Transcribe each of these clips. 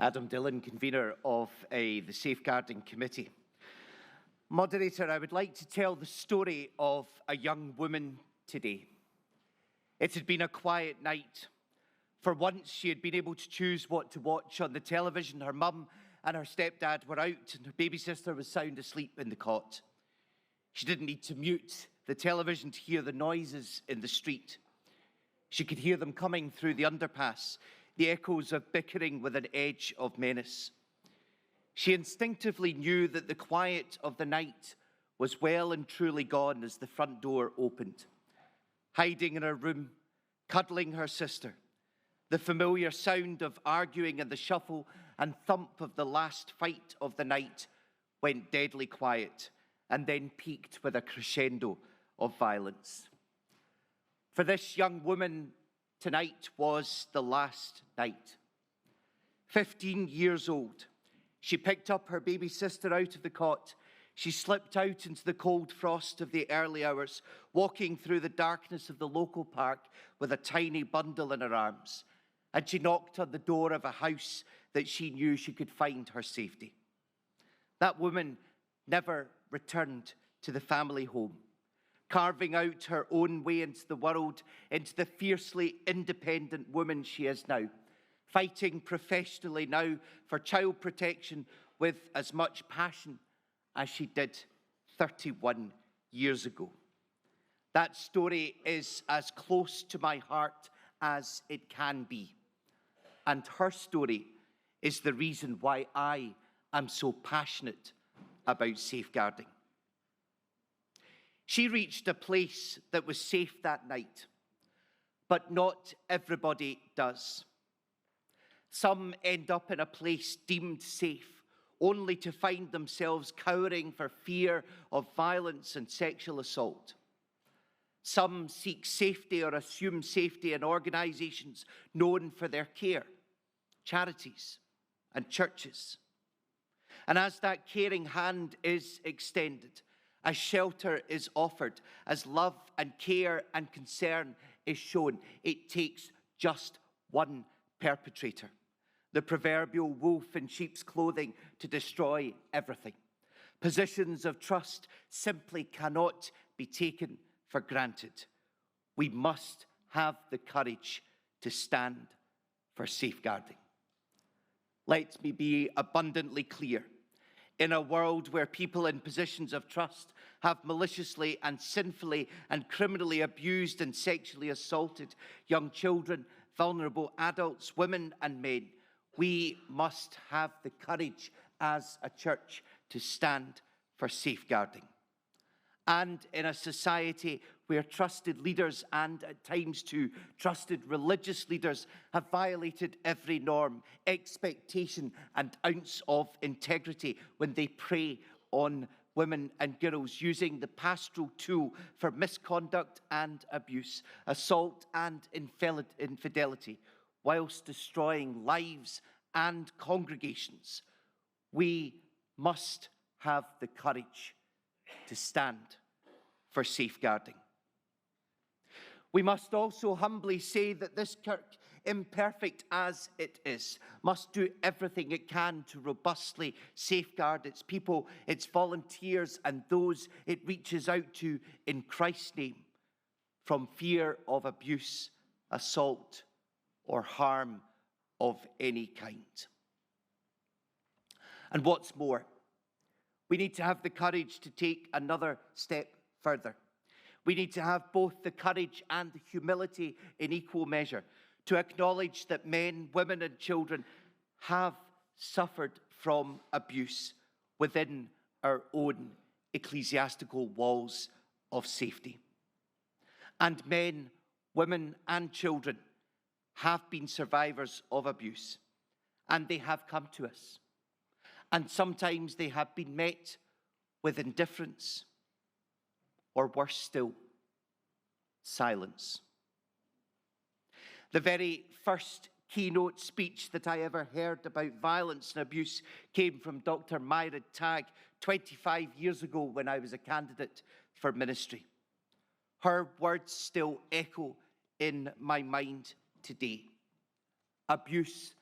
Adam Dillon, convener of the Safeguarding Committee. Moderator, I would like to tell the story of a young woman today. It had been a quiet night. For once, she had been able to choose what to watch on the television. Her mum and her stepdad were out, and her baby sister was sound asleep in the cot. She didn't need to mute the television to hear the noises in the street. She could hear them coming through the underpass, the echoes of bickering with an edge of menace. She instinctively knew that the quiet of the night was well and truly gone as the front door opened. Hiding in her room, cuddling her sister, the familiar sound of arguing and the shuffle and thump of the last fight of the night went deadly quiet and then peaked with a crescendo of violence. For this young woman, tonight was the last night. 15 years old, she picked up her baby sister out of the cot. She slipped out into the cold frost of the early hours, walking through the darkness of the local park with a tiny bundle in her arms. And she knocked on the door of a house that she knew she could find her safety. That woman never returned to the family home, carving out her own way into the world, into the fiercely independent woman she is now, fighting professionally now for child protection with as much passion as she did 31 years ago. That story is as close to my heart as it can be. And her story is the reason why I am so passionate about safeguarding. She reached a place that was safe that night, but not everybody does. Some end up in a place deemed safe, only to find themselves cowering for fear of violence and sexual assault. Some seek safety or assume safety in organisations known for their care, charities and churches. And as that caring hand is extended, as shelter is offered, as love and care and concern is shown, it takes just one perpetrator, the proverbial wolf in sheep's clothing, to destroy everything. Positions of trust simply cannot be taken for granted. We must have the courage to stand for safeguarding. Let me be abundantly clear. In a world where people in positions of trust have maliciously and sinfully and criminally abused and sexually assaulted young children, vulnerable adults, women and men, we must have the courage as a church to stand for safeguarding. And in a society where trusted leaders and at times too trusted religious leaders have violated every norm, expectation and ounce of integrity when they prey on women and girls, using the pastoral tool for misconduct and abuse, assault and infidelity, whilst destroying lives and congregations, we must have the courage to stand for safeguarding. We must also humbly say that this Kirk, imperfect as it is, must do everything it can to robustly safeguard its people, its volunteers, and those it reaches out to in Christ's name from fear of abuse, assault, or harm of any kind. And what's more, we need to have the courage to take another step further. We need to have both the courage and the humility in equal measure to acknowledge that men, women, and children have suffered from abuse within our own ecclesiastical walls of safety. And men, women, and children have been survivors of abuse, and they have come to us. And sometimes they have been met with indifference, or worse still, silence. The very first keynote speech that I ever heard about violence and abuse came from Dr. Myra Tagg 25 years ago when I was a candidate for ministry. Her words still echo in my mind today. Abuse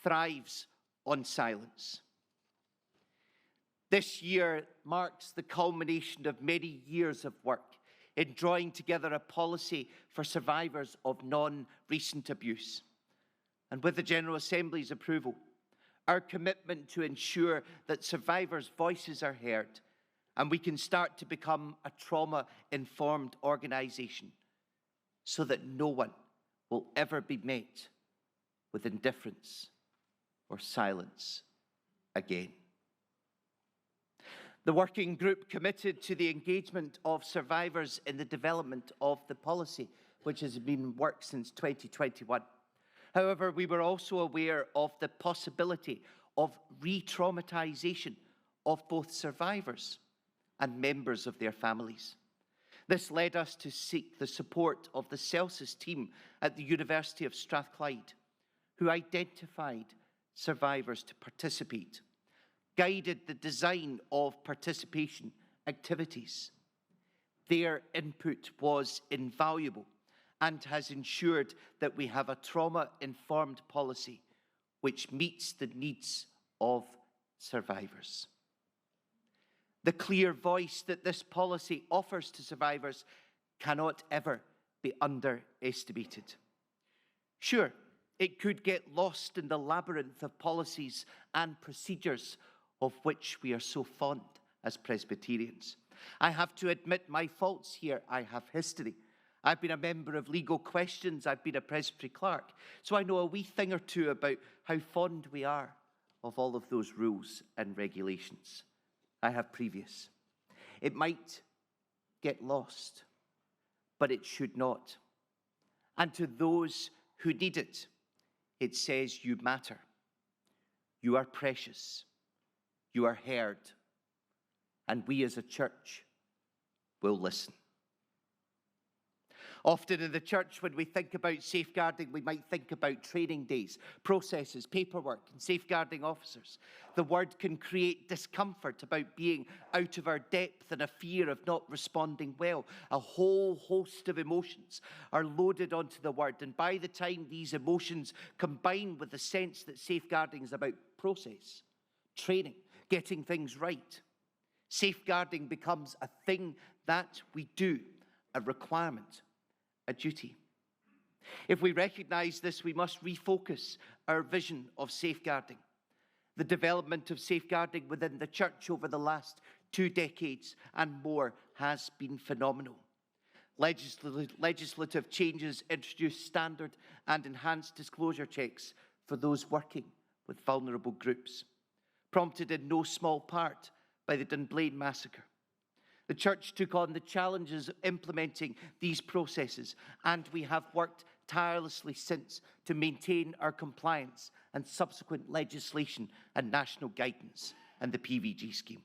thrives on silence. This year marks the culmination of many years of work in drawing together a policy for survivors of non-recent abuse. And with the General Assembly's approval, our commitment to ensure that survivors' voices are heard and we can start to become a trauma-informed organisation so that no one will ever be met with indifference or silence again. The working group committed to the engagement of survivors in the development of the policy, which has been in work since 2021. However, we were also aware of the possibility of re-traumatisation of both survivors and members of their families. This led us to seek the support of the Celsus team at the University of Strathclyde, who identified survivors to participate, guided the design of participation activities. Their input was invaluable and has ensured that we have a trauma-informed policy which meets the needs of survivors. The clear voice that this policy offers to survivors cannot ever be underestimated. Sure, it could get lost in the labyrinth of policies and procedures of which we are so fond as Presbyterians. I have to admit my faults here. I have history. I've been a member of Legal Questions. I've been a presbytery clerk. So I know a wee thing or two about how fond we are of all of those rules and regulations. I have previous. It might get lost, but it should not. And to those who need it, it says you matter. You are precious. You are heard. And we as a church will listen. Often in the church, when we think about safeguarding, we might think about training days, processes, paperwork, and safeguarding officers. The word can create discomfort about being out of our depth and a fear of not responding well. A whole host of emotions are loaded onto the word, and by the time these emotions combine with the sense that safeguarding is about process, training, getting things right, safeguarding becomes a thing that we do, a requirement, a duty. If we recognize this, we must refocus our vision of safeguarding. The development of safeguarding within the church over the last 2 decades and more has been phenomenal. Legislative changes introduced standard and enhanced disclosure checks for those working with vulnerable groups, prompted in no small part by the Dunblane massacre. The church took on the challenges of implementing these processes, and we have worked tirelessly since to maintain our compliance and subsequent legislation and national guidance and the PVG scheme.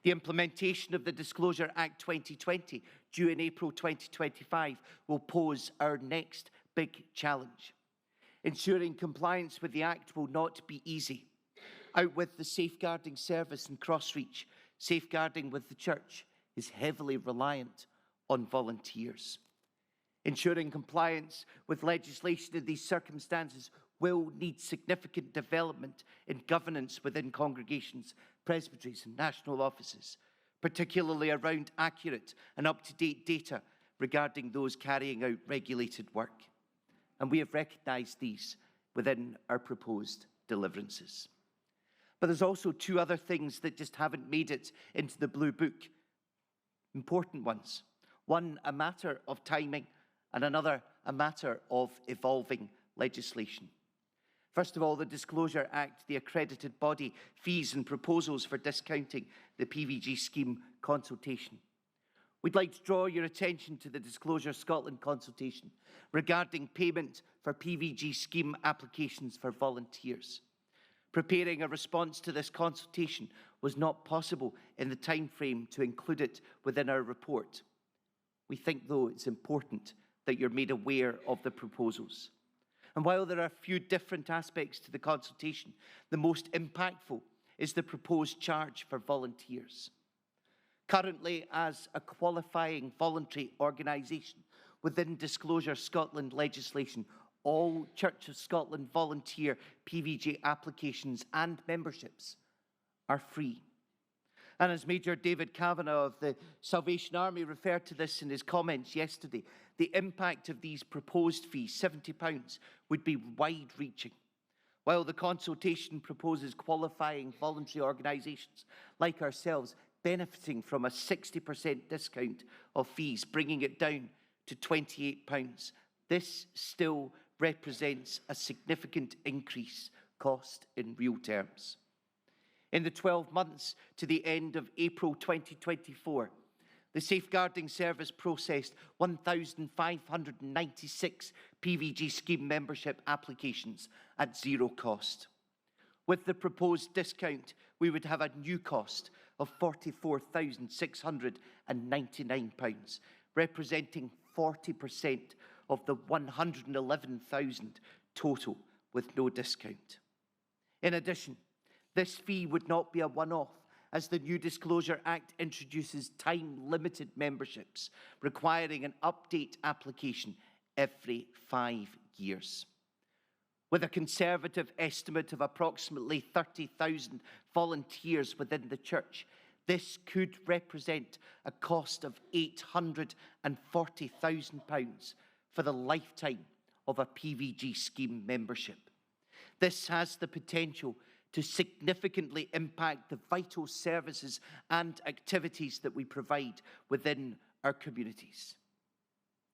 The implementation of the Disclosure Act 2020, due in April 2025, will pose our next big challenge. Ensuring compliance with the Act will not be easy. Out with the Safeguarding Service and Crossreach, safeguarding with the church is heavily reliant on volunteers. Ensuring compliance with legislation in these circumstances will need significant development in governance within congregations, presbyteries and national offices, particularly around accurate and up-to-date data regarding those carrying out regulated work. And we have recognised these within our proposed deliverances. But there's also 2 other things that just haven't made it into the Blue Book. Important ones. One, a matter of timing, and another, a matter of evolving legislation. First of all, the Disclosure Act, the accredited body, fees and proposals for discounting the PVG scheme consultation. We'd like to draw your attention to the Disclosure Scotland consultation regarding payment for PVG scheme applications for volunteers. Preparing a response to this consultation was not possible in the time frame to include it within our report. We think, though, it's important that you're made aware of the proposals. And while there are a few different aspects to the consultation, the most impactful is the proposed charge for volunteers. Currently, as a qualifying voluntary organisation within Disclosure Scotland legislation, all Church of Scotland volunteer PVG applications and memberships are free. And as Major David Kavanagh of the Salvation Army referred to this in his comments yesterday, the impact of these proposed fees, £70, would be wide-reaching. While the consultation proposes qualifying voluntary organisations like ourselves benefiting from a 60% discount of fees, bringing it down to £28, this still represents a significant increase cost in real terms. In the 12 months to the end of April 2024, the Safeguarding Service processed 1,596 PVG scheme membership applications at zero cost. With the proposed discount, we would have a new cost of £44,699, representing 40% of the 111,000 total with no discount. In addition, this fee would not be a one-off, as the new Disclosure Act introduces time-limited memberships, requiring an update application every 5 years. With a conservative estimate of approximately 30,000 volunteers within the Church, this could represent a cost of £840,000 for the lifetime of a PVG scheme membership. This has the potential to significantly impact the vital services and activities that we provide within our communities.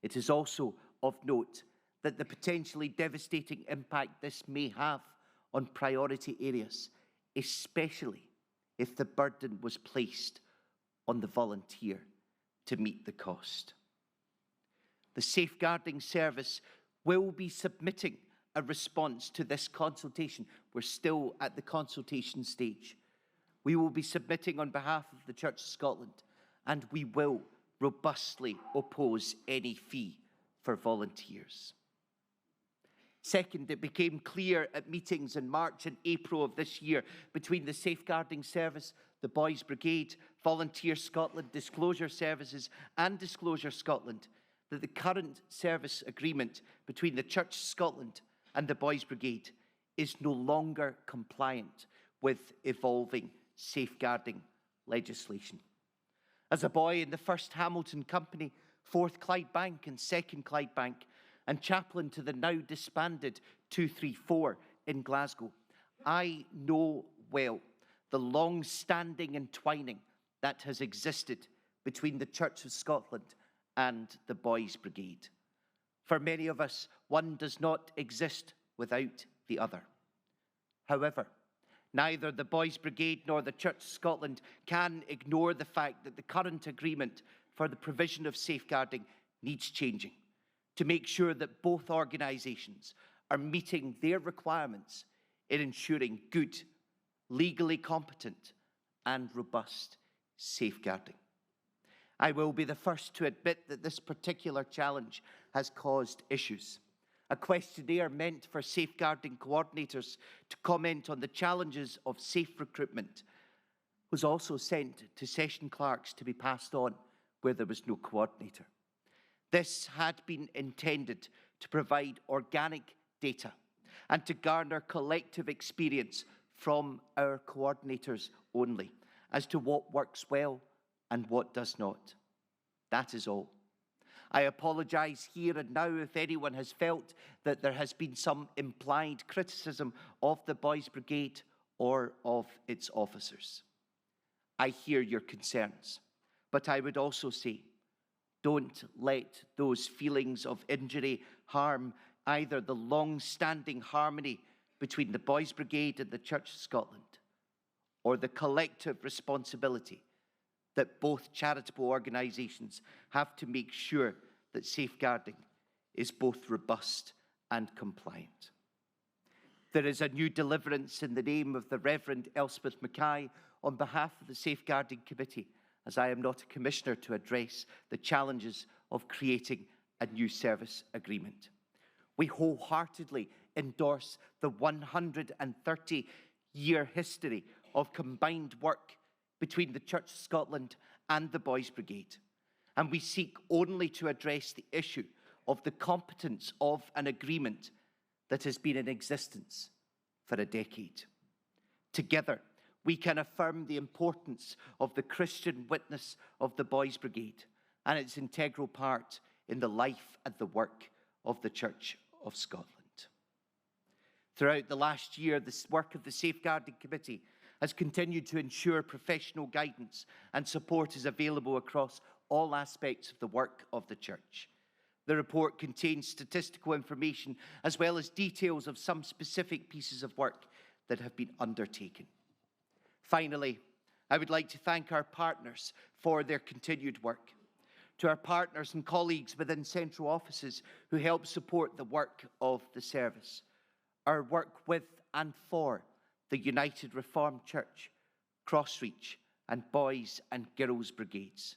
It is also of note that the potentially devastating impact this may have on priority areas, especially if the burden was placed on the volunteer to meet the cost. The Safeguarding Service will be submitting a response to this consultation. We're still at the consultation stage. We will be submitting on behalf of the Church of Scotland, and we will robustly oppose any fee for volunteers. Second, it became clear at meetings in March and April of this year between the Safeguarding Service, the Boys Brigade, Volunteer Scotland, Disclosure Services and Disclosure Scotland that the current service agreement between the Church of Scotland and the Boys Brigade is no longer compliant with evolving safeguarding legislation. As a boy in the 1st Hamilton Company, 4th Clydebank and 2nd Clydebank, and chaplain to the now disbanded 234 in Glasgow, I know well the long-standing entwining that has existed between the Church of Scotland and the Boys Brigade. For many of us, one does not exist without the other. However, neither the Boys Brigade nor the Church of Scotland can ignore the fact that the current agreement for the provision of safeguarding needs changing to make sure that both organisations are meeting their requirements in ensuring good, legally competent and robust safeguarding. I will be the first to admit that this particular challenge has caused issues. A questionnaire meant for safeguarding coordinators to comment on the challenges of safe recruitment was also sent to session clerks to be passed on where there was no coordinator. This had been intended to provide organic data and to garner collective experience from our coordinators only as to what works well and what does not. That is all. I apologise here and now if anyone has felt that there has been some implied criticism of the Boys Brigade or of its officers. I hear your concerns, but I would also say, don't let those feelings of injury harm either the long-standing harmony between the Boys Brigade and the Church of Scotland, or the collective responsibility that both charitable organisations have to make sure that safeguarding is both robust and compliant. There is a new deliverance in the name of the Reverend Elspeth Mackay on behalf of the Safeguarding Committee, as I am not a commissioner to address the challenges of creating a new service agreement. We wholeheartedly endorse the 130-year history of combined work between the Church of Scotland and the Boys Brigade, and we seek only to address the issue of the competence of an agreement that has been in existence for a decade. Together, we can affirm the importance of the Christian witness of the Boys' Brigade and its integral part in the life and the work of the Church of Scotland. Throughout the last year, the work of the Safeguarding Committee has continued to ensure professional guidance and support is available across all aspects of the work of the Church. The report contains statistical information as well as details of some specific pieces of work that have been undertaken. Finally, I would like to thank our partners for their continued work. To our partners and colleagues within central offices who help support the work of the service, our work with and for the United Reformed Church, Crossreach, and Boys and Girls Brigades.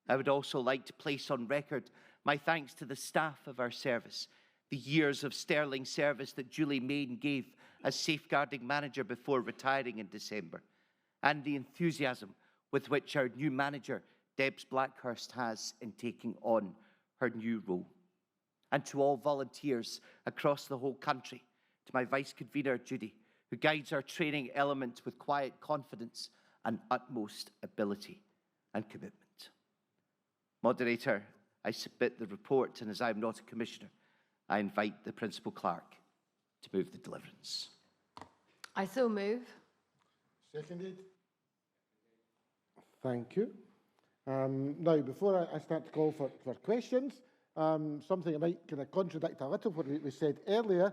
I would also like to place on record my thanks to the staff of our service, the years of sterling service that Julie Main gave as Safeguarding Manager before retiring in December, and the enthusiasm with which our new manager, Debs Blackhurst, has in taking on her new role. And to all volunteers across the whole country, to my Vice-Convener, Judy, who guides our training elements with quiet confidence and utmost ability and commitment. Moderator, I submit the report, and as I am not a commissioner, I invite the Principal Clerk to move the deliverance. I so move. Seconded. Thank you. Now, before I start to call for questions, something I might kind of contradict a little what we said earlier.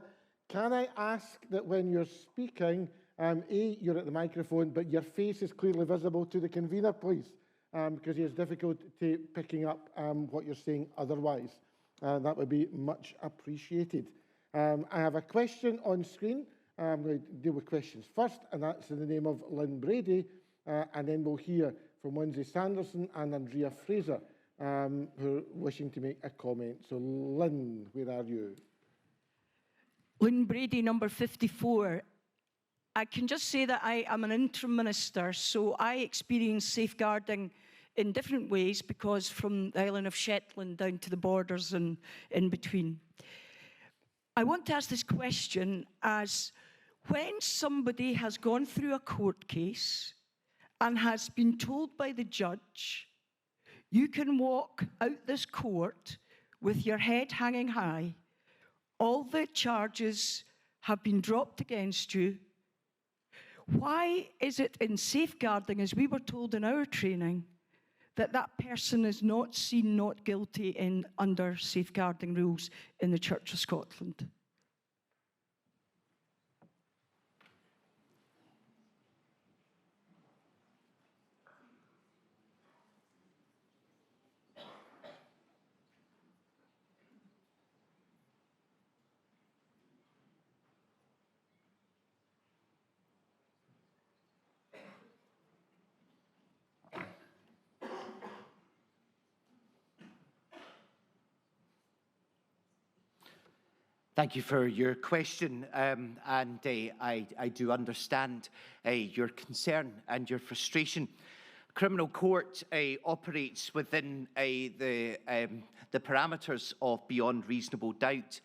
Can I ask that when you're speaking, A, you're at the microphone, but your face is clearly visible to the convener, please, because he has difficulty picking up what you're saying otherwise. That would be much appreciated. I have a question on screen. I'm going to deal with questions first, and that's in the name of Lynn Brady, and then we'll hear from Lindsay Sanderson and Andrea Fraser, who are wishing to make a comment. So, Lynn, where are you? Lynn Brady, number 54. I can just say that I am an interim minister, so I experience safeguarding in different ways, because from the island of Shetland down to the borders and in between. I want to ask this question as when somebody has gone through a court case and has been told by the judge, you can walk out this court with your head hanging high, all the charges have been dropped against you. Why is it in safeguarding, as we were told in our training, that that person is not seen not guilty under safeguarding rules in the Church of Scotland? Thank you for your question, and I do understand your concern and your frustration. Criminal court operates within the parameters of beyond reasonable doubt.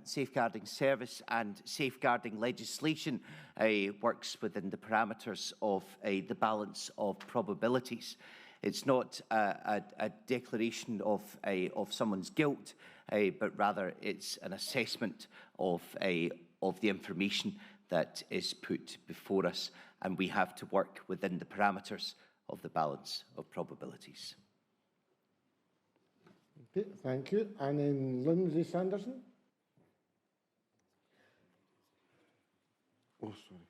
Safeguarding service and safeguarding legislation works within the parameters of the balance of probabilities. It's not a declaration of someone's guilt, but rather it's an assessment of the information that is put before us, and we have to work within the parameters of the balance of probabilities. Okay, thank you. And then Lindsay Sanderson. Oh, sorry.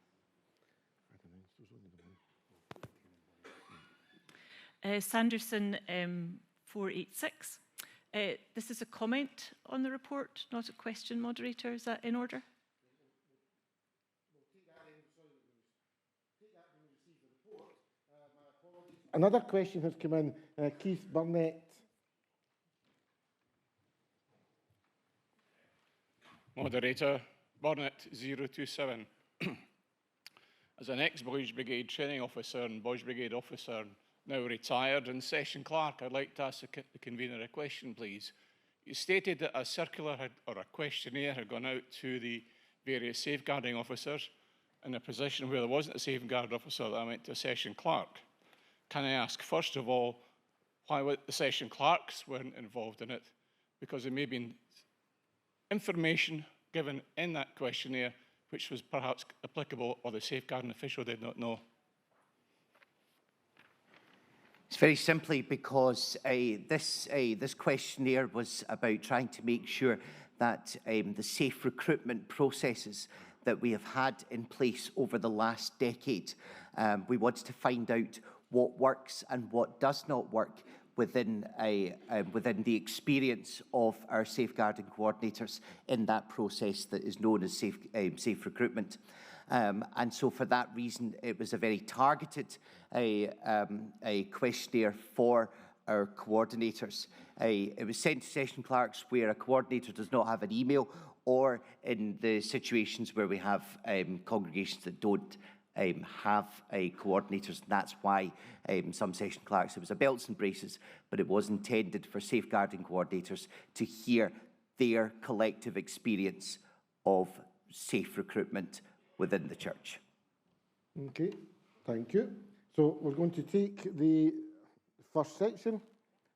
Sanderson 486. This is a comment on the report, not a question, moderator. Is that in order? Another question has come in. Keith Burnett. Moderator, Burnett 027. As an ex-Boys Brigade training officer and Boys Brigade officer, now retired and session clerk, I'd like to ask the convener a question, please. You stated that a circular or a questionnaire had gone out to the various safeguarding officers. In a position where there wasn't a safeguard officer, that I went to a session clerk. Can I ask, first of all, why the session clerks weren't involved in it? Because there may have been information given in that questionnaire which was perhaps applicable, or the safeguarding official did not know. It's very simply because this questionnaire was about trying to make sure that the safe recruitment processes that we have had in place over the last decade, we wanted to find out what works and what does not work within the experience of our safeguarding coordinators in that process that is known as safe recruitment. And so for that reason, it was a very targeted questionnaire for our coordinators. It was sent to session clerks where a coordinator does not have an email, or in the situations where we have congregations that don't have coordinators. And that's why some session clerks, it was a belts and braces, but it was intended for safeguarding coordinators to hear their collective experience of safe recruitment within the church. Okay, thank you. So we're going to take the first section,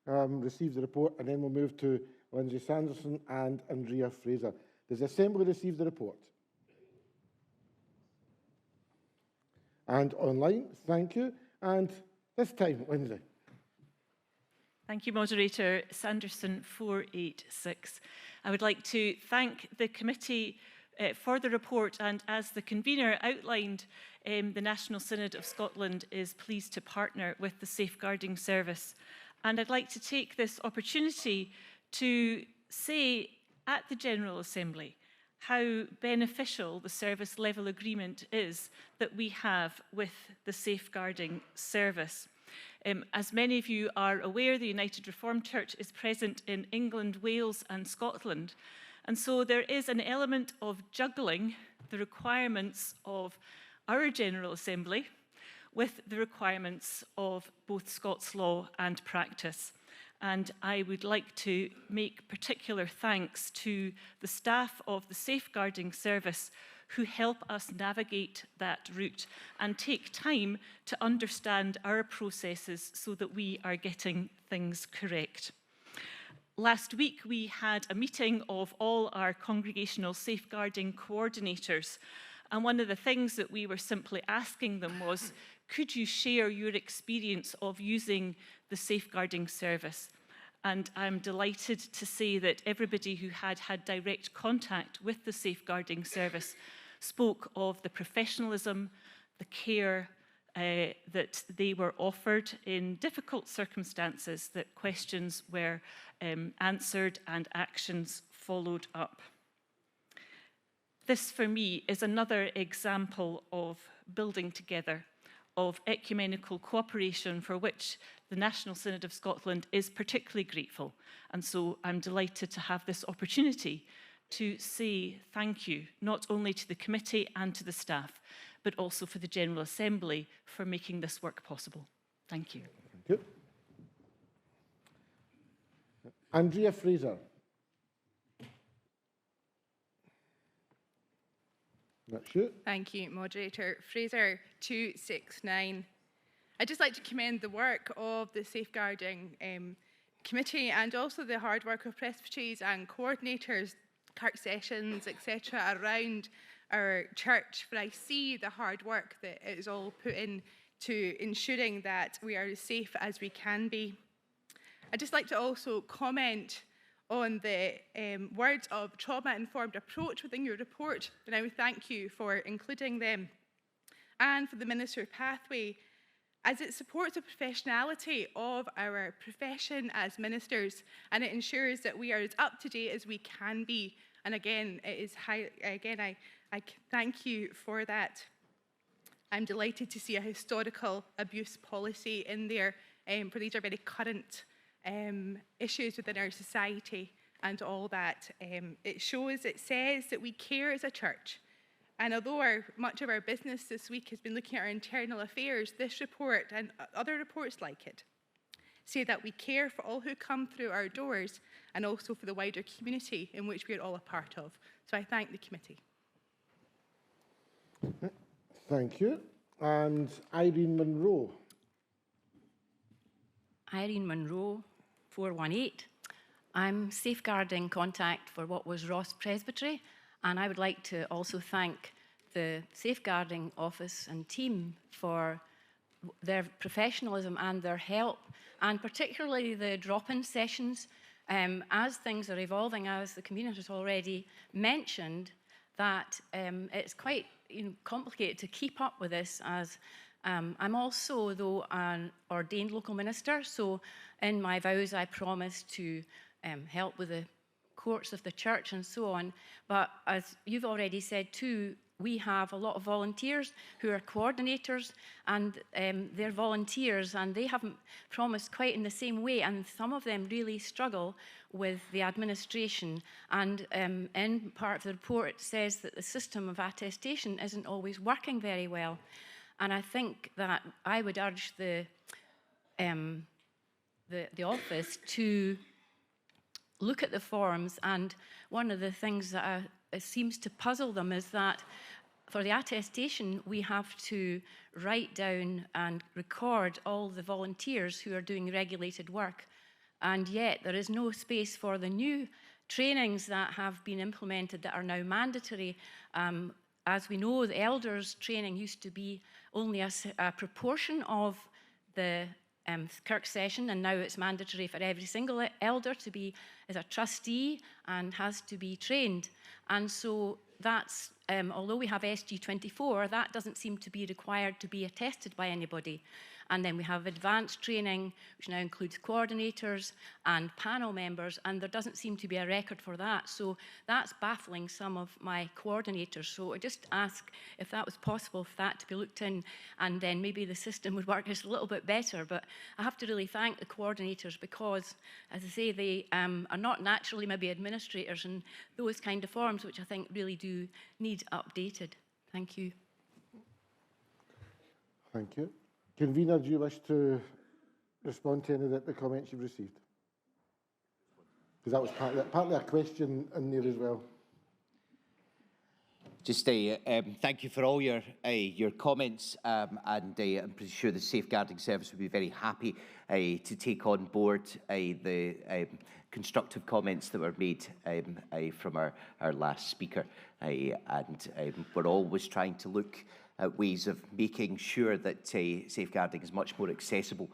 receive the report, and then we'll move to Lindsay Sanderson and Andrea Fraser. Does the Assembly receive the report? And online, thank you. And this time, Lindsay. Thank you, Moderator. Sanderson 486. I would like to thank the committee for the report, and as the convener outlined, the National Synod of Scotland is pleased to partner with the Safeguarding Service. And I'd like to take this opportunity to say at the General Assembly how beneficial the service level agreement is that we have with the Safeguarding Service. As many of you are aware, the United Reformed Church is present in England, Wales and Scotland. And so there is an element of juggling the requirements of our General Assembly with the requirements of both Scots law and practice. And I would like to make particular thanks to the staff of the Safeguarding Service who help us navigate that route and take time to understand our processes so that we are getting things correct. Last week, we had a meeting of all our congregational safeguarding coordinators. And one of the things that we were simply asking them was, could you share your experience of using the Safeguarding Service? And I'm delighted to say that everybody who had had direct contact with the Safeguarding Service spoke of the professionalism, the care that they were offered in difficult circumstances, that questions were answered and actions followed up. This, for me, is another example of building together, of ecumenical cooperation for which the National Synod of Scotland is particularly grateful. And so I'm delighted to have this opportunity to say thank you, not only to the committee and to the staff, but also for the General Assembly for making this work possible. Thank you. Thank you. Andrea Fraser. That's you. Thank you, Moderator. Fraser 269. I'd just like to commend the work of the Safeguarding Committee and also the hard work of presbyteries and coordinators, Kirk sessions, etc. around our church, for I see the hard work that is all put in to ensuring that we are as safe as we can be. I'd just like to also comment on the words of trauma-informed approach within your report, and I would thank you for including them, and for the Minister Pathway, as it supports the professionality of our profession as ministers, and it ensures that we are as up-to-date as we can be. And again, I thank you for that. I'm delighted to see a historical abuse policy in there, for these are very current issues within our society and all that. It says that we care as a church. And although much of our business this week has been looking at our internal affairs, this report and other reports like it say that we care for all who come through our doors and also for the wider community in which we are all a part of. So I thank the committee. Thank you. And Irene Munro. Irene Munro, 418. I'm safeguarding contact for what was Ross Presbytery, and I would like to also thank the safeguarding office and team for their professionalism and their help, and particularly the drop-in sessions. As things are evolving, as the convener has already mentioned, that it's quite complicated to keep up with this, as I'm also, though, an ordained local minister, so in my vows I promised to help with the courts of the church and so on. But as you've already said too, we have a lot of volunteers who are coordinators, and they're volunteers, and they haven't promised quite in the same way, and some of them really struggle with the administration. And in part of the report it says that the system of attestation isn't always working very well. And I think that I would urge the office to look at the forms, and one of the things that seems to puzzle them is that for the attestation we have to write down and record all the volunteers who are doing regulated work, and yet there is no space for the new trainings that have been implemented that are now mandatory. As we know, the elders training used to be only a proportion of the Kirk session, and now it's mandatory for every single elder to be as a trustee and has to be trained. And so that's, although we have SG24, that doesn't seem to be required to be attested by anybody. And then we have advanced training, which now includes coordinators and panel members, and there doesn't seem to be a record for that. So that's baffling some of my coordinators. So I just ask if that was possible for that to be looked in, and then maybe the system would work just a little bit better. But I have to really thank the coordinators because, as I say, they are not naturally maybe administrators and those kind of forms, which I think really do need updated. Thank you. Thank you. Convener, do you wish to respond to any of the comments you've received? Because that was partly a question in there as well. Just thank you for all your comments, and I'm pretty sure the Safeguarding Service would be very happy to take on board the constructive comments that were made from our last speaker. And we're always trying to look at ways of making sure that safeguarding is much more accessible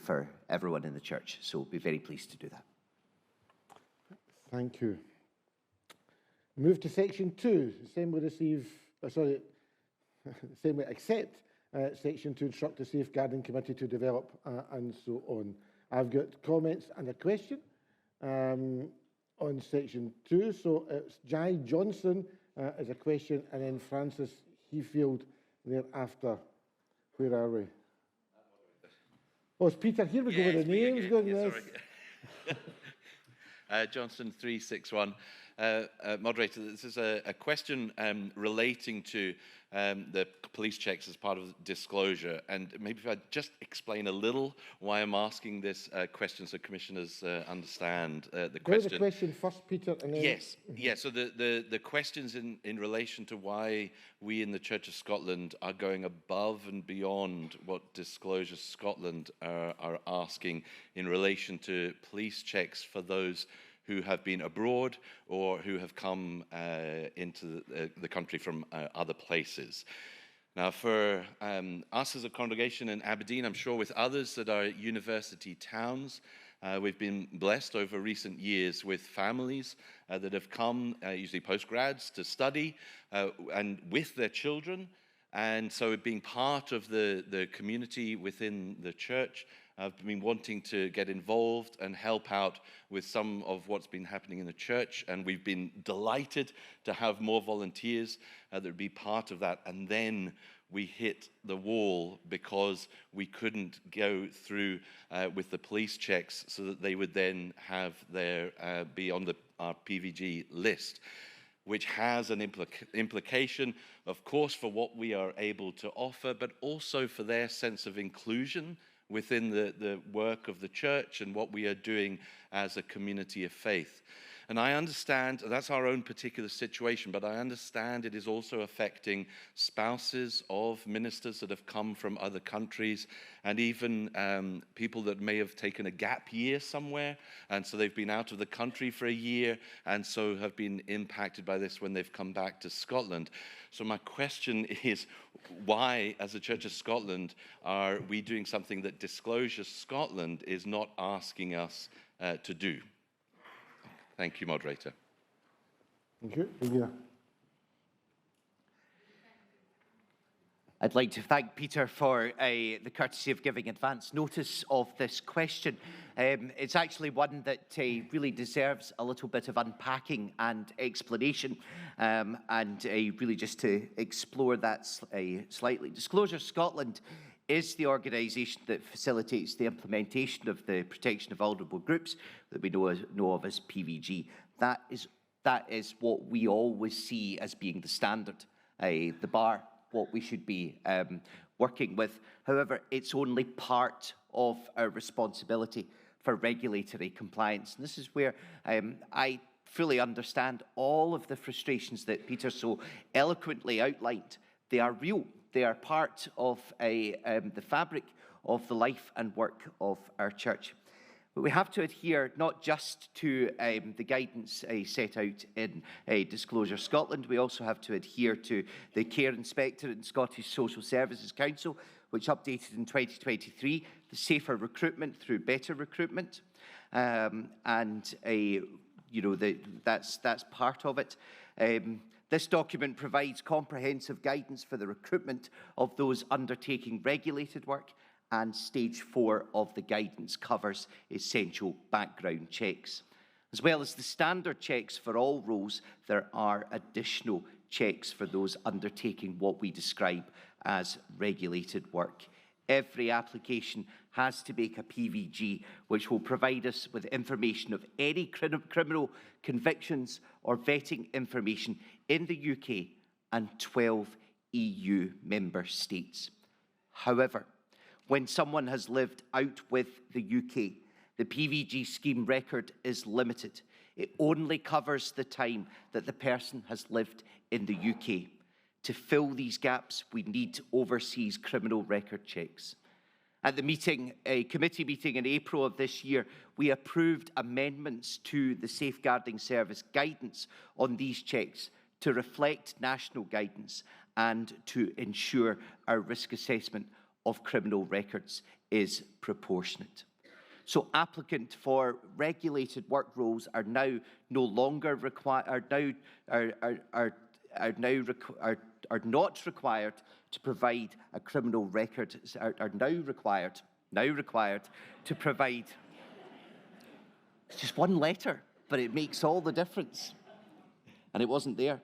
for everyone in the church. So we'll be very pleased to do that. Thank you. Move to section 2. The same will accept section 2, instruct the safeguarding committee to develop and so on. I've got comments and a question on section 2. So it's Jai Johnson as a question, and then Francis Heafield thereafter. Where are we? Oh, it's Peter. Here we go with the names. Johnson 361. Moderator, this is a question relating to the police checks as part of disclosure, and maybe if I just explain a little why I'm asking this question so commissioners understand the question. Go to the question first, Peter. And then... Yes, yes. So the questions in relation to why we in the Church of Scotland are going above and beyond what Disclosure Scotland are asking in relation to police checks for those who have been abroad or who have come into the country from other places. Now, for us as a congregation in Aberdeen, I'm sure with others that are university towns, we've been blessed over recent years with families that have come, usually postgrads, to study and with their children. And so being part of the community within the church, I've been wanting to get involved and help out with some of what's been happening in the church, and we've been delighted to have more volunteers that would be part of that. And then we hit the wall because we couldn't go through with the police checks so that they would then have their be on our PVG list, which has an implication, of course, for what we are able to offer, but also for their sense of inclusion within the work of the church and what we are doing as a community of faith. And I understand that's our own particular situation, but I understand it is also affecting spouses of ministers that have come from other countries, and even people that may have taken a gap year somewhere, and so they've been out of the country for a year, and so have been impacted by this when they've come back to Scotland. So my question is, why, as the Church of Scotland, are we doing something that Disclosure Scotland is not asking us to do? Thank you, Moderator. Thank you. Regina. I'd like to thank Peter for the courtesy of giving advance notice of this question. It's actually one that really deserves a little bit of unpacking and explanation, and really just to explore that slightly. Disclosure Scotland is the organisation that facilitates the implementation of the protection of vulnerable groups that we know of as PVG. That is what we always see as being the standard, the bar, what we should be working with. However, it's only part of our responsibility for regulatory compliance. And this is where I fully understand all of the frustrations that Peter so eloquently outlined. They are real. They are part of the fabric of the life and work of our church. But we have to adhere not just to the guidance set out in Disclosure Scotland, we also have to adhere to the Care Inspectorate and Scottish Social Services Council, which updated in 2023, the safer recruitment through better recruitment. That's part of it. This document provides comprehensive guidance for the recruitment of those undertaking regulated work, and stage 4 of the guidance covers essential background checks. As well as the standard checks for all roles, there are additional checks for those undertaking what we describe as regulated work. Every application has to make a PVG, which will provide us with information of any criminal convictions or vetting information in the UK and 12 EU member states. However, when someone has lived out with the UK, the PVG scheme record is limited. It only covers the time that the person has lived in the UK. To fill these gaps, we need overseas criminal record checks. At the meeting, a committee meeting in April of this year, we approved amendments to the Safeguarding Service guidance on these checks to reflect national guidance and to ensure our risk assessment of criminal records is proportionate. So applicants for regulated work roles are now no longer required, are not required to provide a criminal record, are now required to provide. It's just one letter, but it makes all the difference. And it wasn't there.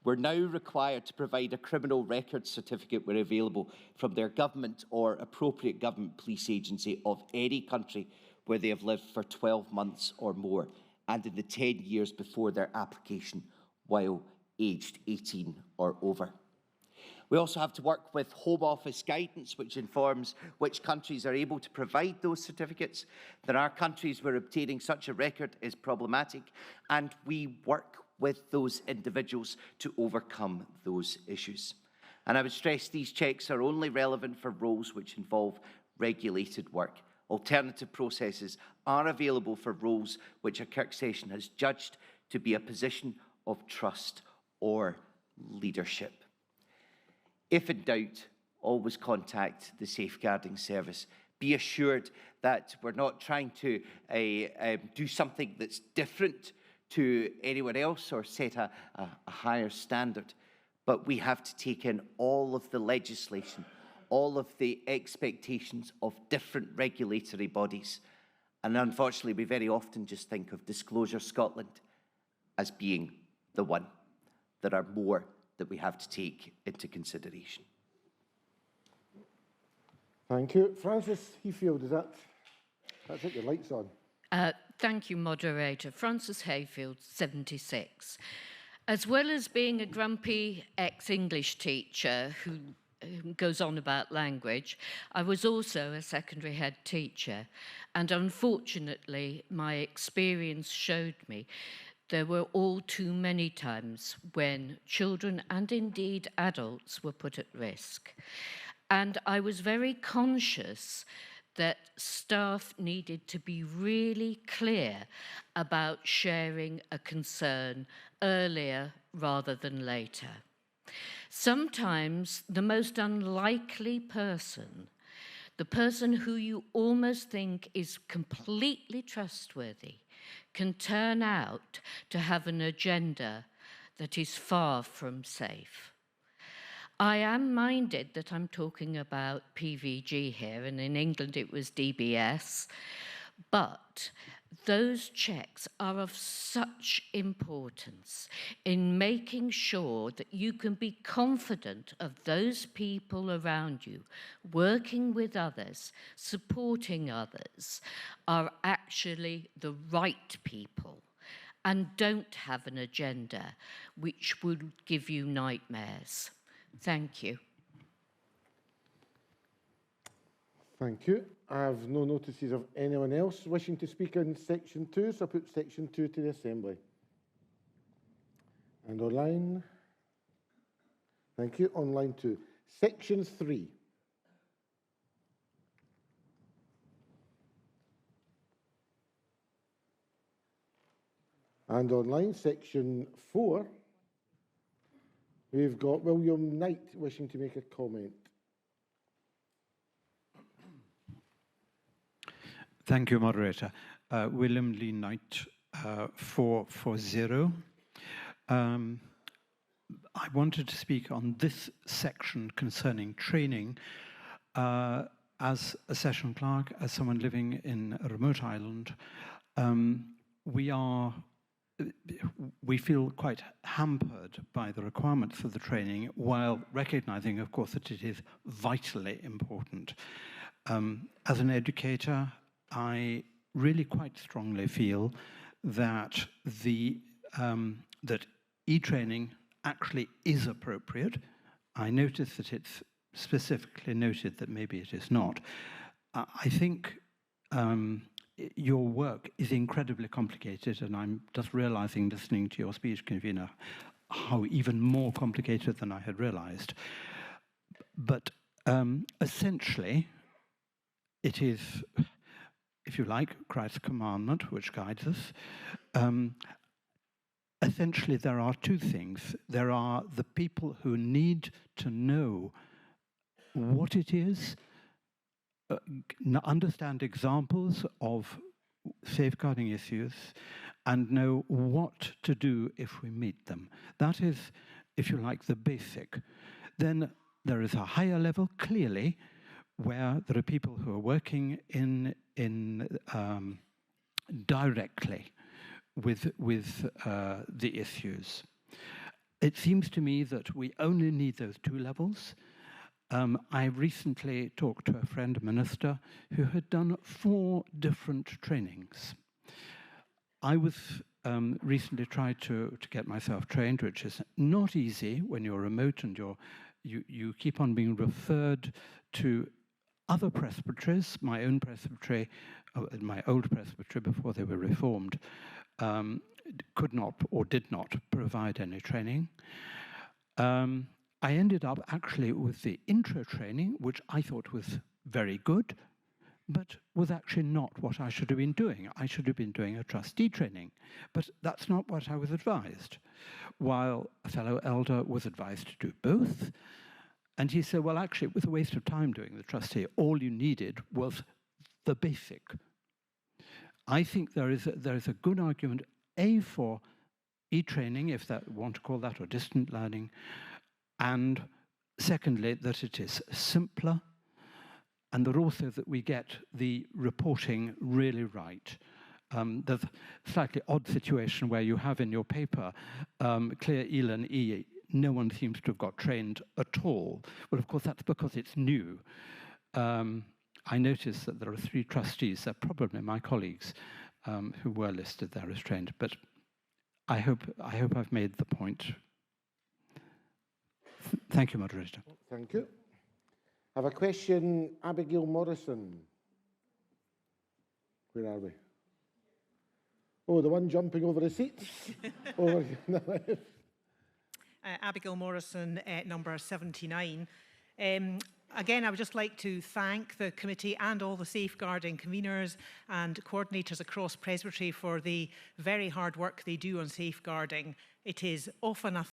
We're now required to provide a criminal record certificate where available from their government or appropriate government police agency of any country where they have lived for 12 months or more, and in the 10 years before their application while aged 18 or over. We also have to work with Home Office guidance, which informs which countries are able to provide those certificates. There are countries where obtaining such a record is problematic, and we work with those individuals to overcome those issues. And I would stress these checks are only relevant for roles which involve regulated work. Alternative processes are available for roles which a Kirk session has judged to be a position of trust or leadership. If in doubt, always contact the Safeguarding Service. Be assured that we're not trying to do something that's different to anyone else or set a higher standard, but we have to take in all of the legislation, all of the expectations of different regulatory bodies. And unfortunately, we very often just think of Disclosure Scotland as being the one. There are more that we have to take into consideration. Thank you. Francis Heafield, that's it, your light's on. Thank you, Moderator. Francis Hayfield, 76. As well as being a grumpy ex-English teacher who goes on about language. I was also a secondary head teacher, and unfortunately, my experience showed me there were all too many times when children and indeed adults were put at risk. And I was very conscious that staff needed to be really clear about sharing a concern earlier rather than later. Sometimes the most unlikely person, the person who you almost think is completely trustworthy, can turn out to have an agenda that is far from safe. I am minded that I'm talking about PVG here, and in England it was DBS, but those checks are of such importance in making sure that you can be confident of those people around you, working with others, supporting others, are actually the right people and don't have an agenda which would give you nightmares. Thank you. Thank you. I have no notices of anyone else wishing to speak in section 2, so I put section 2 to the Assembly. And online, thank you, online 2. Section 3. And online, section 4, we've got William Knight wishing to make a comment. Thank you, Moderator. William Lee Knight, 440. I wanted to speak on this section concerning training. As a session clerk, as someone living in a remote island, we feel quite hampered by the requirements for the training, while recognizing, of course, that it is vitally important. As an educator, I really quite strongly feel that that e-training actually is appropriate. I notice that it's specifically noted that maybe it is not. I think your work is incredibly complicated, and I'm just realizing, listening to your speech, Convener, how even more complicated than I had realized. But essentially, it is, if you like, Christ's commandment, which guides us. Essentially, there are two things. There are the people who need to know what it is, understand examples of safeguarding issues, and know what to do if we meet them. That is, if you like, the basic. Then there is a higher level, clearly, where there are people who are working in directly with the issues. It seems to me that we only need those two levels. I recently talked to a friend minister who had done 4 different trainings. I was recently tried to get myself trained, which is not easy when you're remote and you keep on being referred to other presbyteries. My own presbytery, my old presbytery before they were reformed, could not or did not provide any training. I ended up actually with the intro training, which I thought was very good, but was actually not what I should have been doing. I should have been doing a trustee training, but that's not what I was advised, while a fellow elder was advised to do both. And he said, well, actually, it was a waste of time doing the trustee. All you needed was the basic. I think there is a good argument, A, for e-training, if that want to call that, or distant learning, and secondly, that it is simpler, and that also that we get the reporting really right. There's a slightly odd situation where you have in your paper clear ELAN E, no one seems to have got trained at all. Well, of course, that's because it's new. I noticed that there are 3 trustees, they're probably my colleagues, who were listed there as trained, but I hope I've made the point. Thank you, Moderator. Thank you. I have a question, Abigail Morrison. Where are we? Oh, the one jumping over the seats. Over Abigail Morrison, number 79. Again, I would just like to thank the committee and all the safeguarding conveners and coordinators across Presbytery for the very hard work they do on safeguarding. It is often a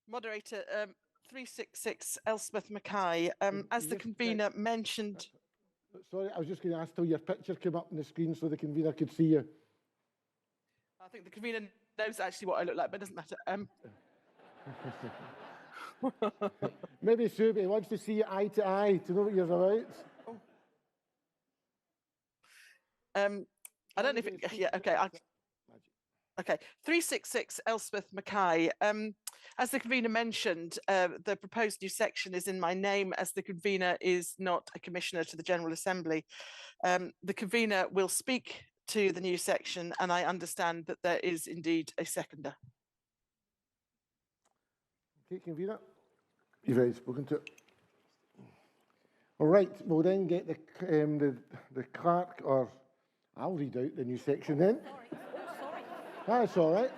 Moderator, 366 Elspeth Mackay. As the convener mentioned... Sorry, I was just going to ask till your picture came up on the screen so the convener could see you. I think the convener knows actually what I look like, but it doesn't matter. Maybe Subi wants to see you eye to eye to know what you're about. I don't know if it... Yeah, okay. Okay, 366 Elspeth Mackay. As the convener mentioned, the proposed new section is in my name as the convener is not a commissioner to the General Assembly. The convener will speak to the new section and I understand that there is indeed a seconder. Okay, convener. You've already spoken to it. All right, we'll then get the clerk, or I'll read out the new section then. That's all right.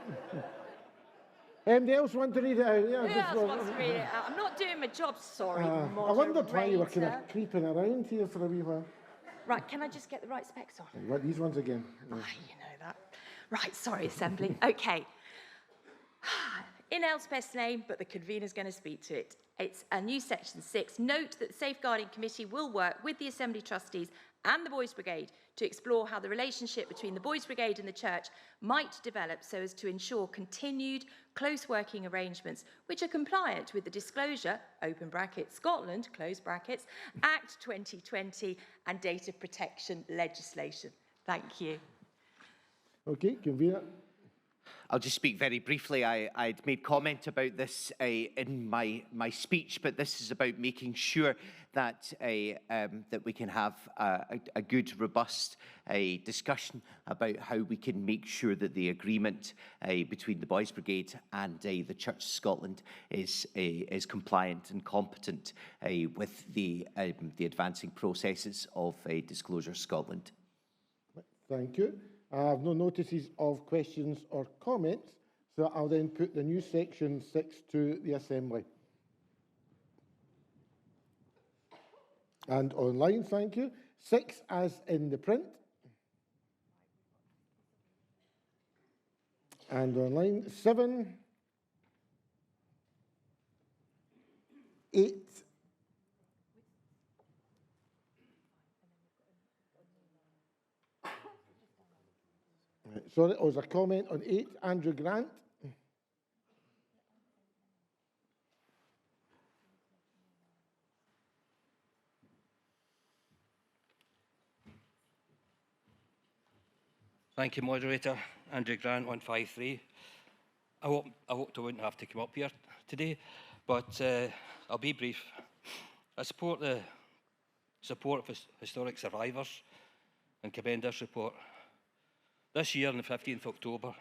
Anybody else want to read it out? Yeah, I want to read it out. I'm not doing my job, sorry, I wondered why you were kind of creeping around here for a wee while. Right, can I just get the right specs on? You want these ones again? You know that. Right, sorry, Assembly. Okay. In Elspeth's name, but the convener's going to speak to it. It's a new section 6. Note that the Safeguarding Committee will work with the Assembly trustees and the Boys Brigade to explore how the relationship between the Boys Brigade and the Church might develop so as to ensure continued close working arrangements which are compliant with the Disclosure, open brackets, Scotland, close brackets, Act 2020 and data protection legislation. Thank you. Okay, convener. I'll just speak very briefly. I'd made comment about this in my speech, but this is about making sure that that we can have a good, robust discussion about how we can make sure that the agreement between the Boys Brigade and the Church of Scotland is compliant and competent with the advancing processes of Disclosure Scotland. Thank you. I have no notices of questions or comments, so I'll then put the new section 6 to the Assembly. And online, thank you. 6 as in the print. And online, 7, 8, sorry, there was a comment on 8, Andrew Grant. Thank you, Moderator. Andrew Grant, 153. I hoped I wouldn't have to come up here today, but I'll be brief. I support the support of historic survivors and commend this report. This year, on the 15th of October,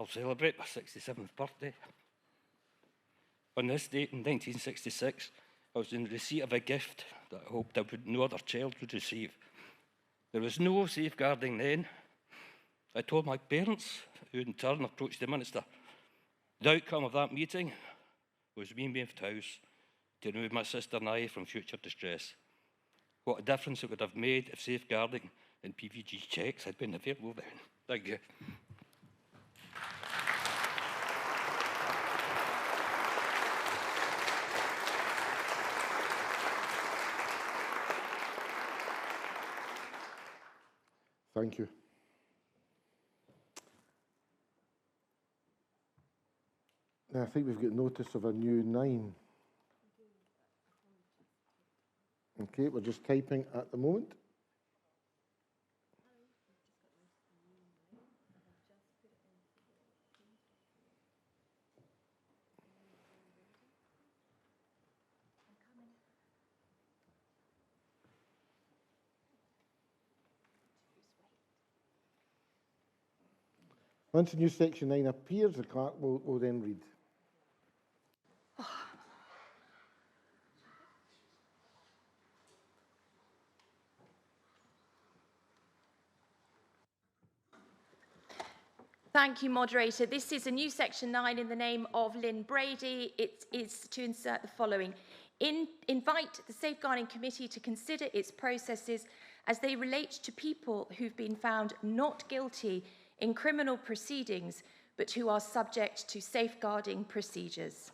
I'll celebrate my 67th birthday. On this date in 1966, I was in receipt of a gift that I hoped no other child would receive. There was no safeguarding then. I told my parents, who in turn approached the Minister. The outcome of that meeting was me moved house to remove my sister and I from future distress. What a difference it would have made if safeguarding and PVG checks had been available then. Thank you. Thank you. Now, I think we've got notice of a new 9. Okay, we're just typing at the moment. Once the new section 9 appears, the clerk will then read. Thank you, Moderator. This is a new Section 9 in the name of Lynn Brady. It is to insert the following. Invite the Safeguarding Committee to consider its processes as they relate to people who've been found not guilty in criminal proceedings, but who are subject to safeguarding procedures.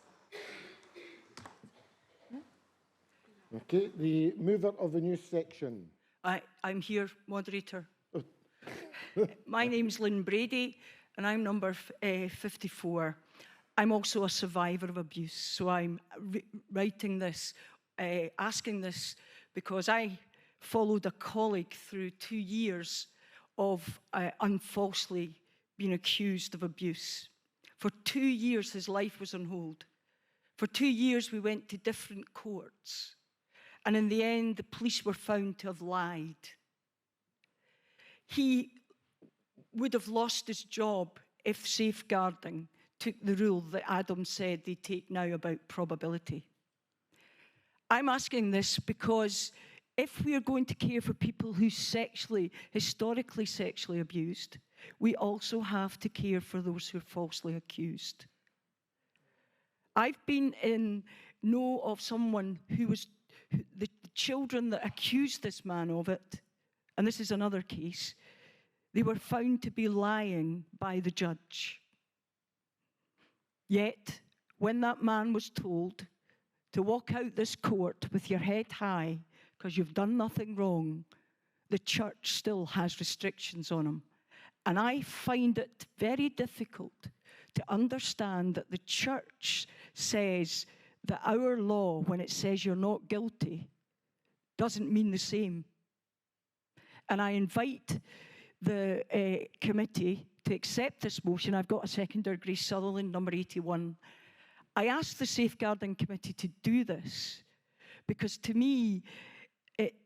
Okay, the mover of the new section. I'm here, Moderator. My name's Lynn Brady, and I'm number 54. I'm also a survivor of abuse, so I'm writing this, asking this, because I followed a colleague through 2 years of unfalsely being accused of abuse. For 2 years, his life was on hold. For 2 years, we went to different courts. And in the end, the police were found to have lied. He would have lost his job if safeguarding took the rule that Adam said they take now about probability. I'm asking this because if we are going to care for people who historically sexually abused, we also have to care for those who are falsely accused. I've been in know of someone who was, the children that accused this man of it, and this is another case, they were found to be lying by the judge. Yet, when that man was told to walk out this court with your head high because you've done nothing wrong, the church still has restrictions on him. And I find it very difficult to understand that the church says that our law, when it says you're not guilty, doesn't mean the same. And I invite the committee to accept this motion. I've got a seconder, Grace Sutherland, number 81. I asked the Safeguarding Committee to do this because, to me,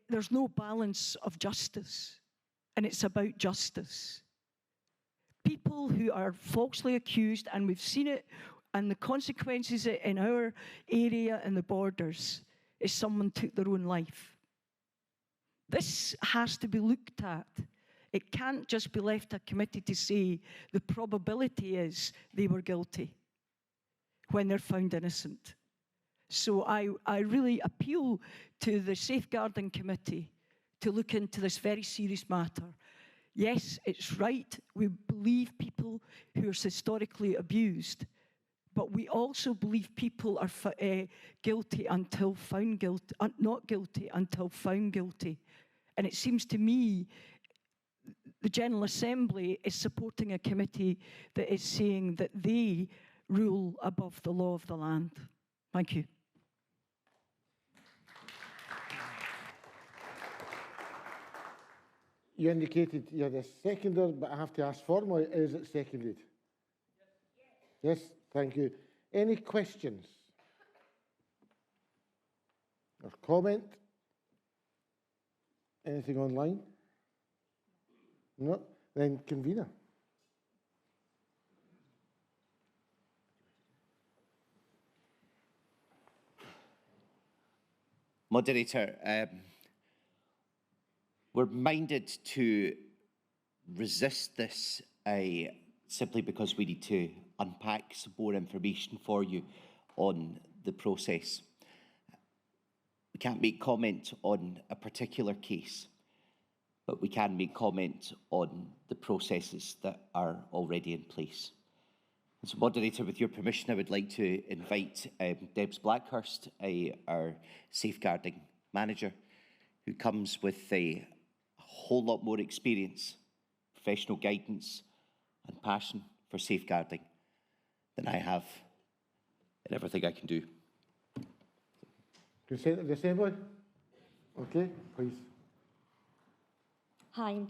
there's no balance of justice, and it's about justice. People who are falsely accused, and we've seen it, and the consequences in our area and the borders, is someone took their own life. This has to be looked at. It can't just be left a committee to say the probability is they were guilty when they're found innocent. So I really appeal to the Safeguarding Committee to look into this very serious matter. Yes, it's right, we believe people who are historically abused, but we also believe people are guilty until found guilty, not guilty until found guilty. And it seems to me the General Assembly is supporting a committee that is saying that they rule above the law of the land. Thank you. You indicated you're the seconder, but I have to ask formally, is it seconded? Yes, thank you. Any questions? Or comment? Anything online? No? Then convener. Moderator, we're minded to resist this simply because we need to unpack some more information for you on the process. We can't make comment on a particular case, but we can make comment on the processes that are already in place. As Moderator, with your permission, I would like to invite Debs Blackhurst, our safeguarding manager, who comes with a whole lot more experience, professional guidance and passion for safeguarding than I have in everything I can do. Consent of the Assembly? Okay, please. Hi, I'm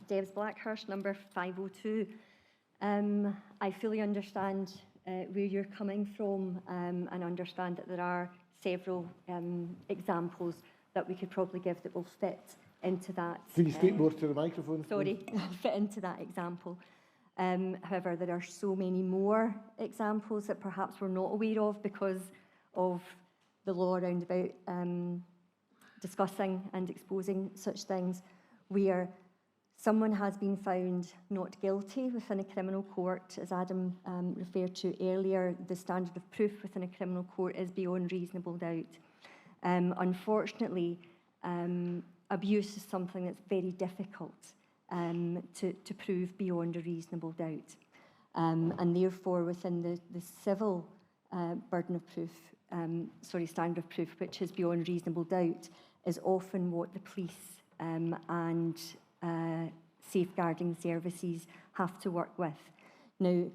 Debs Blackhurst, number 502. I fully understand where you're coming from and understand that there are several examples that we could probably give that will fit into that. Can you speak more to the microphone? Sorry, fit into that example. However, there are so many more examples that perhaps we're not aware of because of the law around about discussing and exposing such things, where someone has been found not guilty within a criminal court. As Adam referred to earlier, the standard of proof within a criminal court is beyond reasonable doubt. Unfortunately, abuse is something that's very difficult to prove beyond a reasonable doubt. And therefore, within the civil burden of proof, standard of proof, which is beyond reasonable doubt, is often what the police and safeguarding services have to work with. Now,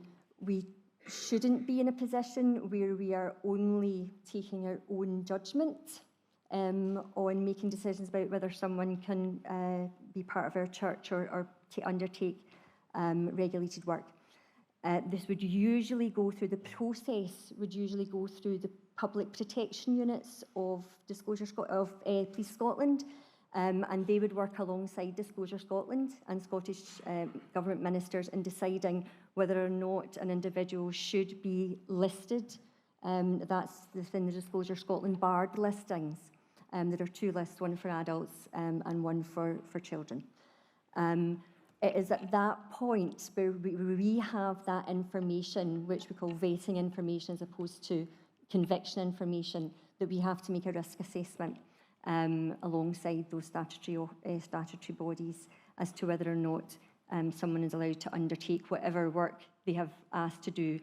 we shouldn't be in a position where we are only taking our own judgment on making decisions about whether someone can be part of our church or undertake regulated work. This would usually go through, the process would usually go through the public protection units of Police Scotland, and they would work alongside Disclosure Scotland and Scottish Government ministers in deciding whether or not an individual should be listed. That's within the Disclosure Scotland barred listings. There are two lists, one for adults and one for children. It is at that point where we have that information, which we call vetting information as opposed to conviction information, that we have to make a risk assessment alongside those statutory bodies as to whether or not someone is allowed to undertake whatever work they have asked to do,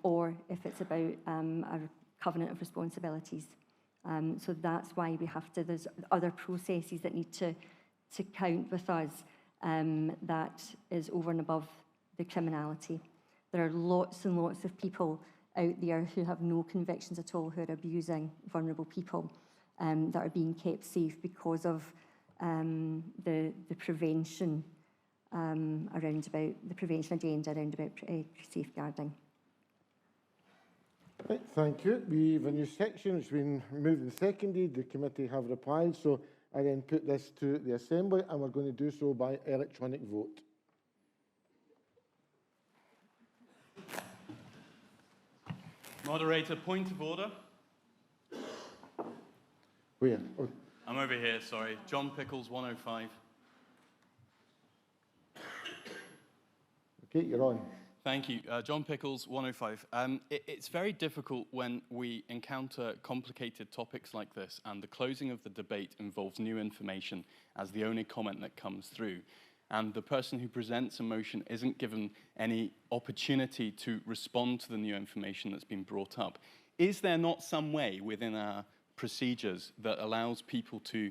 or if it's about a covenant of responsibilities. So that's why we have to, there's other processes that need to count with us that is over and above the criminality. There are lots and lots of people out there who have no convictions at all, who are abusing vulnerable people, that are being kept safe because of the prevention around about, the prevention agenda around about safeguarding. Right, thank you. We have a new section which has been moved and seconded. The committee have replied, so I then put this to the Assembly, and we're going to do so by electronic vote. Moderator, point of order. Where? Oh. I'm over here, sorry. John Pickles, 105. Okay, you're on. Thank you. John Pickles, 105. It's very difficult when we encounter complicated topics like this and the closing of the debate involves new information as the only comment that comes through. And the person who presents a motion isn't given any opportunity to respond to the new information that's been brought up. Is there not some way within our procedures that allows people to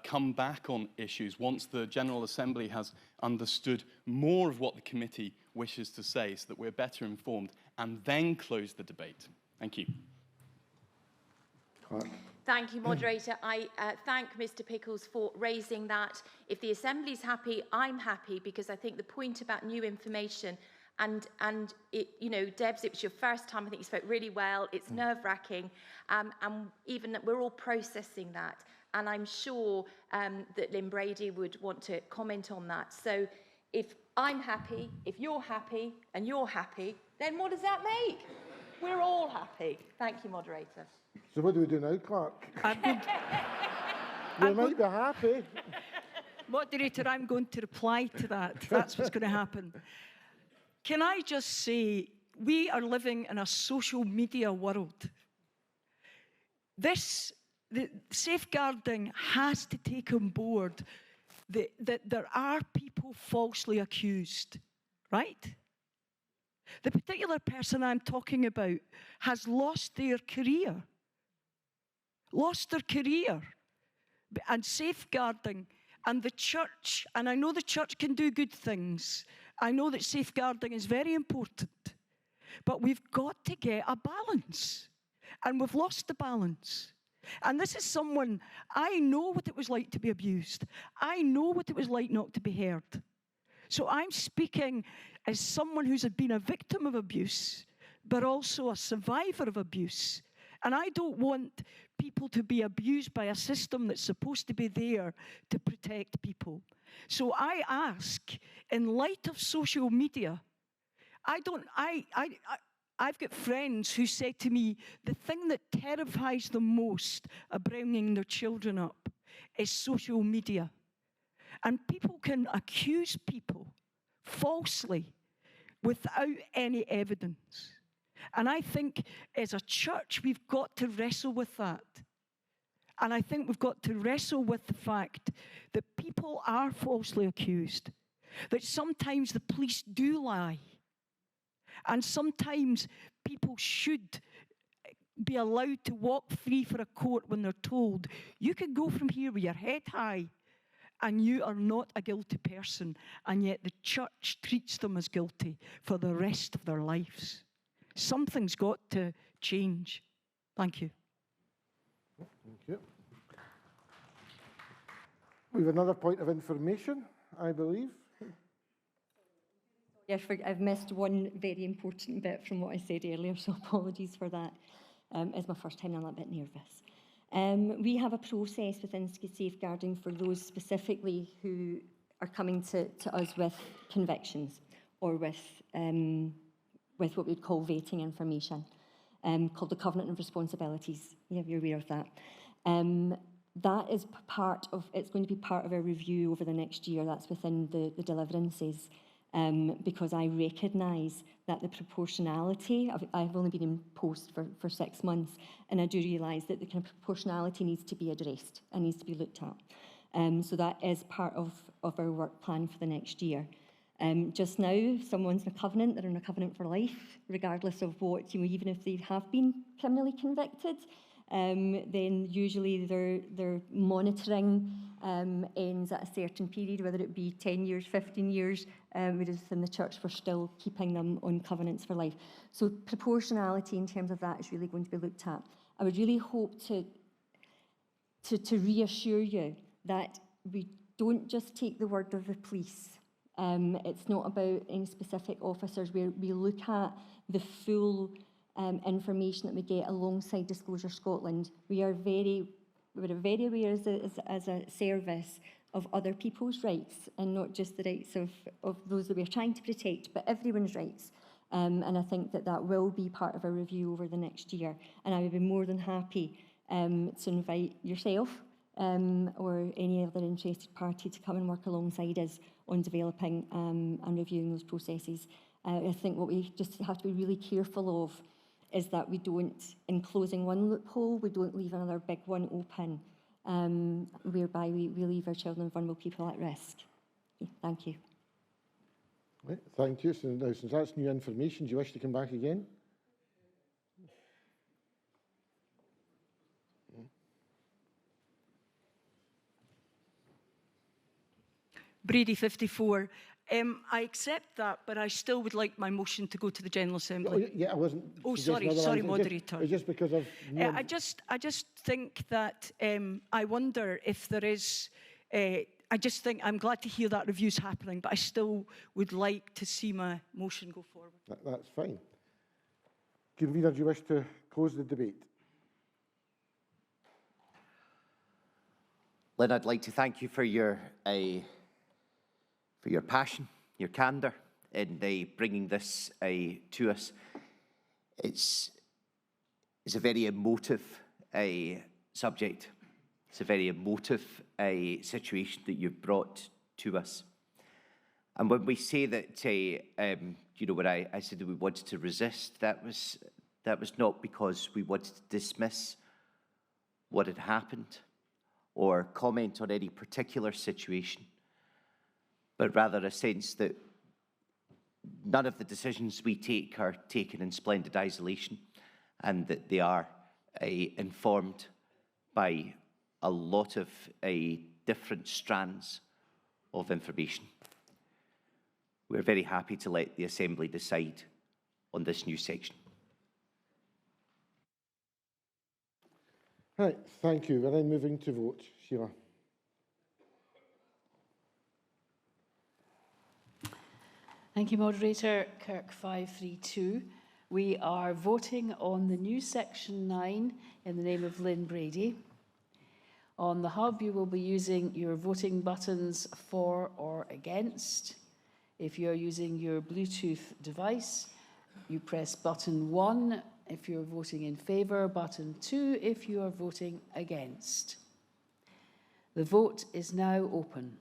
come back on issues once the General Assembly has understood more of what the committee wishes to say so that we're better informed, and then close the debate? Thank you. Thank you, Moderator. I thank Mr Pickles for raising that. If the Assembly's happy, I'm happy, because I think the point about new information and it, you know, Debs, it was your first time. I think you spoke really well. It's nerve-wracking, and even that we're all processing that. And I'm sure that Lynn Brady would want to comment on that. So if I'm happy, if you're happy, and you're happy, then what does that make? We're all happy. Thank you, Moderator. So what do we do now, Clark? You might be happy. Moderator, I'm going to reply to that. That's what's going to happen. Can I just say, we are living in a social media world. The safeguarding has to take on board that there are people falsely accused, right? The particular person I'm talking about has lost their career. And safeguarding, and the church, and I know the church can do good things. I know that safeguarding is very important, but we've got to get a balance, and we've lost the balance. And this is someone, I know what it was like to be abused. I know what it was like not to be heard. So I'm speaking as someone who's been a victim of abuse, but also a survivor of abuse. And I don't want people to be abused by a system that's supposed to be there to protect people. So I ask, in light of social media, I've got friends who say to me, the thing that terrifies them most of bringing their children up is social media. And people can accuse people falsely without any evidence. And I think as a church, we've got to wrestle with that. And I think we've got to wrestle with the fact that people are falsely accused, that sometimes the police do lie, and sometimes people should be allowed to walk free for a court when they're told, you can go from here with your head high, and you are not a guilty person, and yet the church treats them as guilty for the rest of their lives. Something's got to change. Thank you. Thank you. We have another point of information, I believe. Yes, I've missed one very important bit from what I said earlier, so apologies for that. It's my first time and I'm a bit nervous. We have a process within safeguarding for those specifically who are coming to us with convictions or with what we'd call vetting information, called the Covenant of Responsibilities. Yeah, you're aware of that. That is it's going to be part of our review over the next year. That's within the deliverances. Because I recognise that the proportionality, I've only been in post for 6 months, and I do realise that the kind of proportionality needs to be addressed and needs to be looked at. So that is part of our work plan for the next year. Just now, if someone's in a covenant, they're in a covenant for life, regardless of what, even if they have been criminally convicted. Then usually their monitoring ends at a certain period, whether it be 10 years, 15 years, whereas in the church we're still keeping them on covenants for life. So proportionality in terms of that is really going to be looked at. I would really hope to reassure you that we don't just take the word of the police. It's not about any specific officers. We look at the full information that we get alongside Disclosure Scotland. We're very aware as a service of other people's rights, and not just the rights of those that we're trying to protect, but everyone's rights. And I think that will be part of our review over the next year. And I would be more than happy to invite yourself or any other interested party to come and work alongside us on developing and reviewing those processes. I think what we just have to be really careful of is that we don't, in closing one loophole, we don't leave another big one open, whereby we leave our children and vulnerable people at risk. Okay, thank you. Right, thank you. So now, since that's new information, do you wish to come back again? Brady 54. I accept that, but I still would like my motion to go to the General Oh, Assembly. yeah, I wasn't. Oh, suggesting sorry, otherwise. moderator. It's just because of. I just think that I wonder if there is. I just think I'm glad to hear that review's happening, but I still would like to see my motion go forward. That's fine. Convener, do you wish to close the debate? Lynn, I'd like to thank you for your passion, your candour in bringing this to us. It's a very emotive subject. It's a very emotive situation that you've brought to us. And when we say that, you know, when I said that we wanted to resist, that was not because we wanted to dismiss what had happened or comment on any particular situation, but rather a sense that none of the decisions we take are taken in splendid isolation, and that they are informed by a lot of different strands of information. We're very happy to let the Assembly decide on this new section. Right, thank you. We're then moving to vote. Sheila. Thank you, Moderator. Kirk 532. We are voting on the new Section 9 in the name of Lynn Brady. On the hub, you will be using your voting buttons for or against. If you're using your Bluetooth device, you press button 1 if you're voting in favour, button 2 if you are voting against. The vote is now open.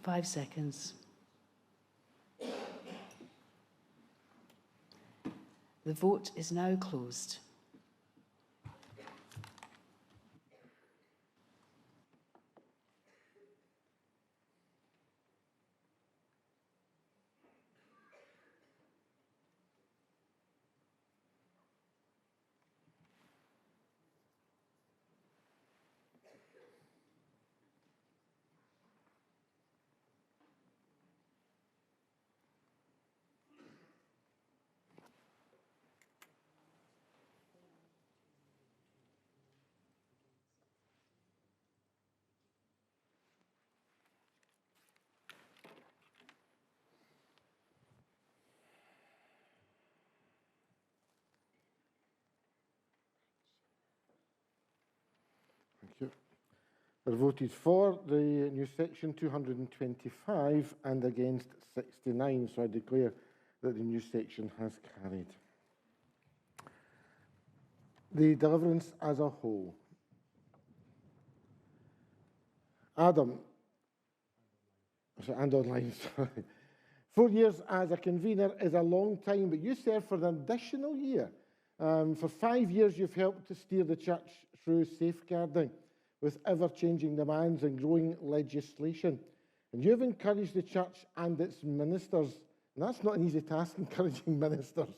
Five seconds. The vote is now closed. Thank you. There voted for the new section 225 and against 69, so I declare that the new section has carried. The deliverance as a whole. Adam, and online, sorry. 4 years as a convener is a long time, but you serve for an additional year. For 5 years, you've helped to steer the church through safeguarding with ever-changing demands and growing legislation. And you've encouraged the church and its ministers, and that's not an easy task, encouraging ministers,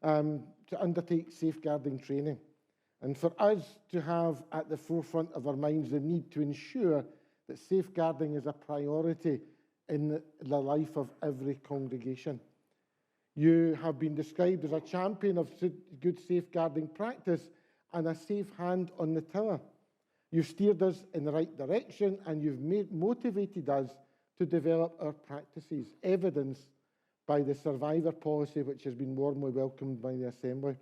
to undertake safeguarding training. And for us to have at the forefront of our minds the need to ensure that safeguarding is a priority in the life of every congregation. You have been described as a champion of good safeguarding practice and a safe hand on the tiller. You've steered us in the right direction, and you've motivated us to develop our practices, evidenced by the survivor policy, which has been warmly welcomed by the Assembly.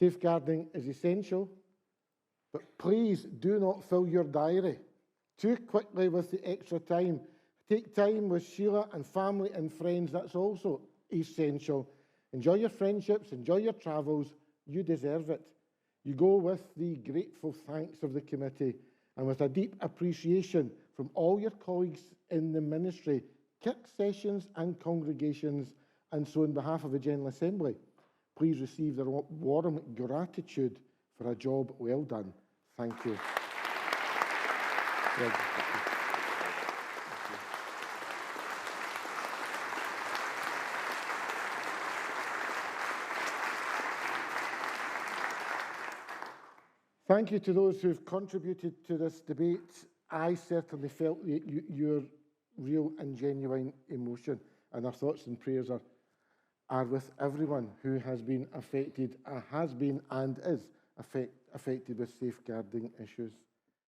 Safeguarding is essential, but please do not fill your diary too quickly with the extra time. Take time with Sheila and family and friends. That's also essential. Enjoy your friendships, enjoy your travels. You deserve it. You go with the grateful thanks of the committee and with a deep appreciation from all your colleagues in the ministry, kirk sessions and congregations. And so on behalf of the General Assembly, please receive the warm gratitude for a job well done. Thank you. Thank you to those who've contributed to this debate. I certainly felt your real and genuine emotion, and our thoughts and prayers are with everyone who has been affected, and is affected with safeguarding issues.